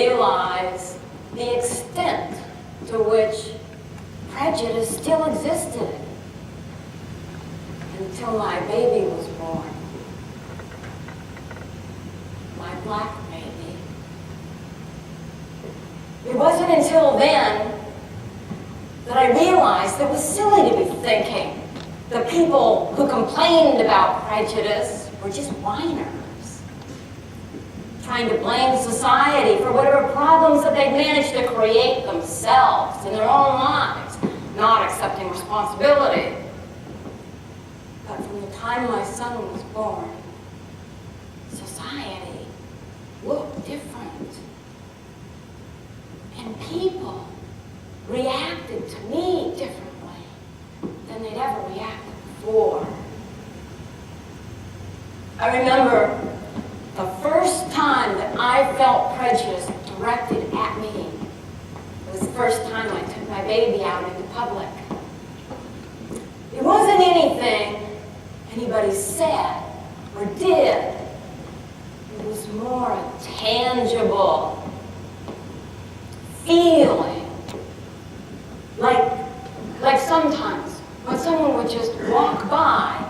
realize the extent to which prejudice still existed until my baby was born. My black baby. It wasn't until then that I realized it was silly to be thinking the people who complained about prejudice were just whiners, trying to blame society for whatever problems that they'd managed to create themselves in their own lives, not accepting responsibility. But from the time my son was born, society looked different. And people reacted to me differently than they'd ever reacted before. I remember the first time that I felt prejudice directed at me. It was the first time I took my baby out into public. It wasn't anything anybody said or did. It was more a tangible feeling. Like sometimes when someone would just walk by,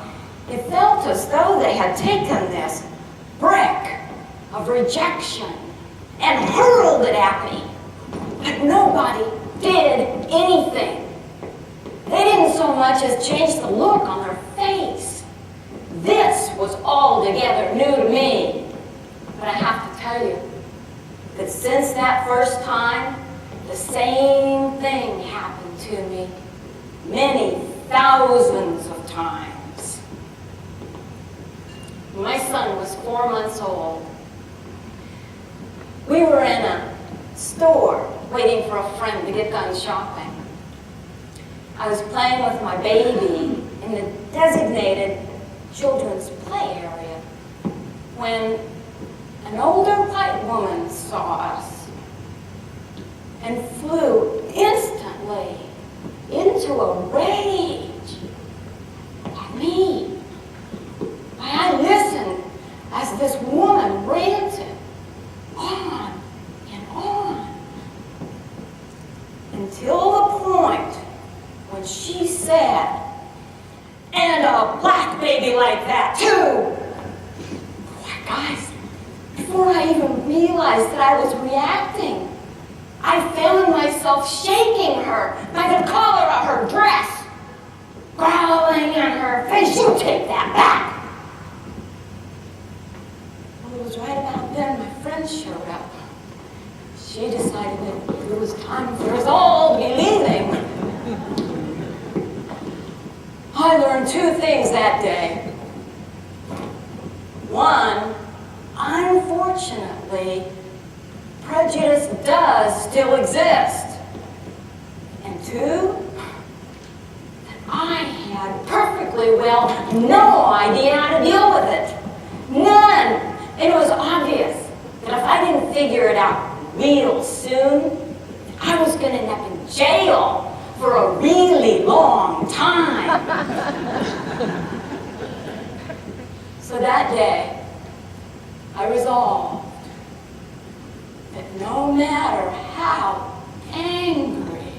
it felt as though they had taken this brick of rejection and hurled it at me. But nobody did anything. They didn't so much as change the look on their face. This was altogether new to me. But I have to tell you that since that first time, the same thing happened to me many thousands of times. My son was 4 months old. We were in a store waiting for a friend to get done shopping. I was playing with my baby in the designated children's play area when an older white woman saw us and flew instantly into a rage at me. Why, I listened as this woman ranted on and on until the point when she said, "And a black baby like that too." Why, guys, before I even realized that I was reacting, I found myself shaking her by the collar of her dress, growling in her face, "You take that back." Well, it was right about then my friend showed up. She decided that it was time for us all to be leaving. I learned two things that day. One, unfortunately, prejudice does still exist. And two, that I had perfectly well no idea how to deal with it. None. It was obvious that if I didn't figure it out real soon, I was going to end up in jail for a really long time. So that day, I resolved that no matter how angry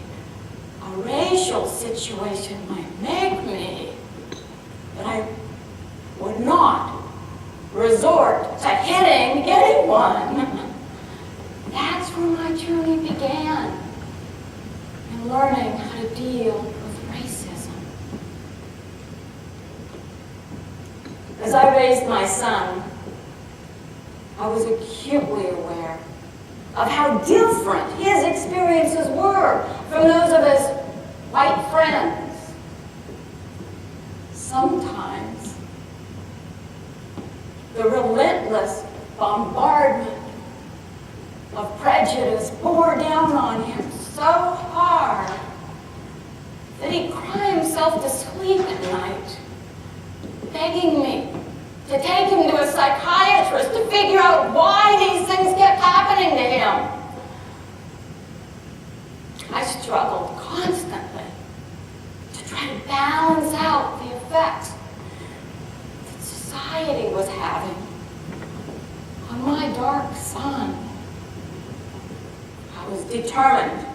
a racial situation might make me, that I would not resort to hitting anyone. That's where my journey began, in learning how to deal with racism. As I raised my son, I was acutely aware of how different his experiences were from those of his white friends. Sometimes the relentless bombardment of prejudice bore down on him so hard that he'd cry himself to sleep at night, begging me to take him to a psychiatrist to figure out why these things kept happening to him. I struggled constantly to try to balance out the effects that society was having on my dark son. determined.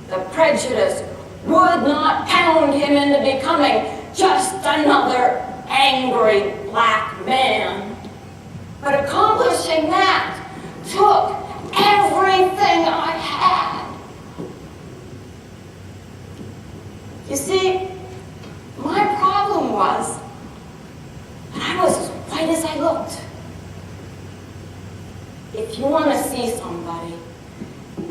The prejudice would not pound him into becoming just another angry black man. But accomplishing that took everything I had. You see, my problem was that I was as white as I looked. If you want to see somebody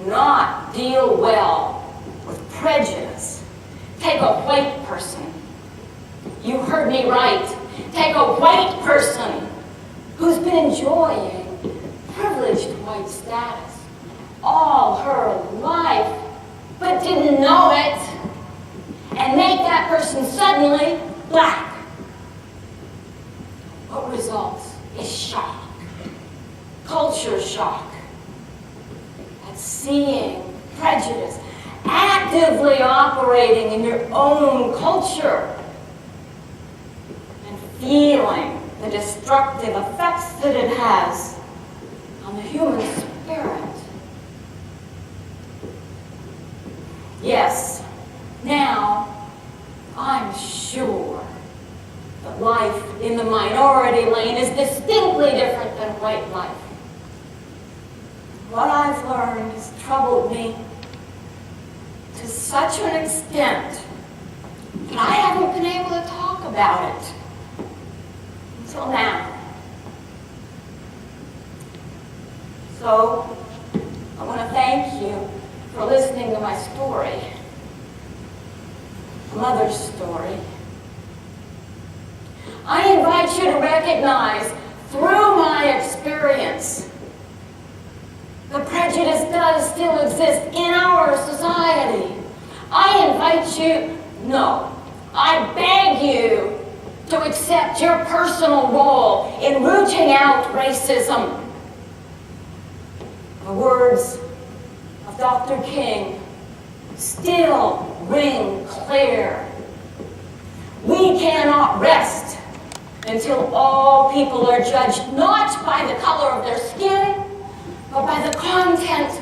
not deal well with prejudice, take a white person. You heard me right. Take a white person who's been enjoying privileged white status all her life, but didn't know it, and make that person suddenly black. What results is shock, culture shock, at seeing prejudice actively operating in your own culture and feeling the destructive effects that it has on the human spirit. Yes, now I'm sure that life in the minority lane is distinctly different than white life. What I've learned has troubled me to such an extent that I haven't been able to talk about it until now. So, I want to thank you for listening to my story, a mother's story. I invite you to recognize through my experience the prejudice does still exist in our society. I invite you, no, I beg you to accept your personal role in rooting out racism. The words of Dr. King still ring clear. We cannot rest until all people are judged not by the color of their skin, but by the content